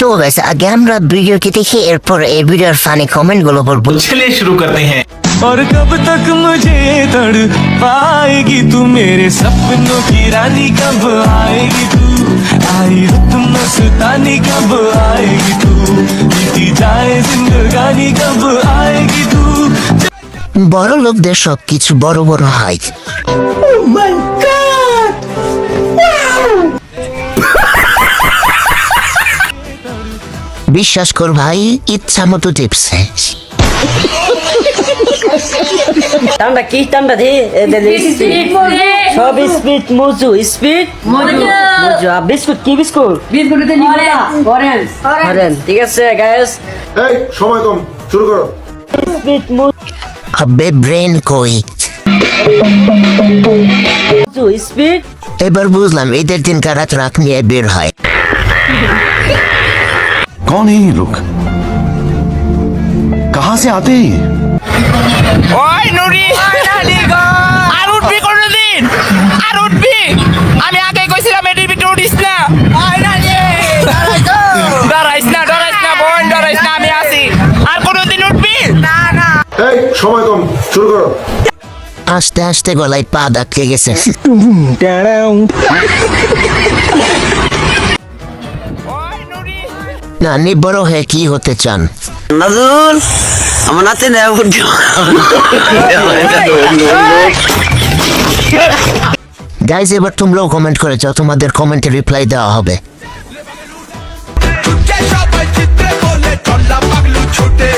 তো গাইস আগে আমরা ভিডিওটি দেখি এরপর এই ভিডিওর ফানি কমেন্ট গুলো পড়বো। चलिए शुरू करते हैं। और कब तक मुझे तड़ पाएगी तू मेरे सपनों की रानी कब आएगी तू आई रुत मस्तानी कब आएगी तू बीती जाए जिंदगानी कब आएगी तू বড় লোকদের সব কিছু বড় বড় হয়। বিশ্বাস কর ভাই, ইচ্ছা মতো টিপসে টান্ডা কি টান্ডা দে সব স্পিড মজু স্পিড মজু বিস্কুট কি বিস্কুট অরেঞ্জ ঠিক আছে গাইস এই সময় কম, শুরু করো। স্পিড হবে ব্রেন কই। মজু স্পিড এবার বুঝলাম এদের দিন কারা ট্রাক নিয়ে বের হয়। कौन है ये लोग, कहाँ से आते हैं ये? ওই নুরি আর উঠবি কোনদিন আর উঠবি আমি আগে কইছিলাম এটির ভিতরে উঠিস না ডরাইস না বোন ডরাইস না আমি আছি আর কোনদিন উঠবি এই সময় কম, শুরু করো। আস্তে আস্তে গলায় পা আটকে গেছে। ওই নুরি নানি বড় হয়ে কি হতে চান? নাজুল আমার নাতে না গাইজ এবার তোমরাও কমেন্ট করে যাও, তোমাদের কমেন্টে রিপ্লাই দেওয়া হবে। সবাই চিত্রে বলে চল্লা পাগলু ছুটে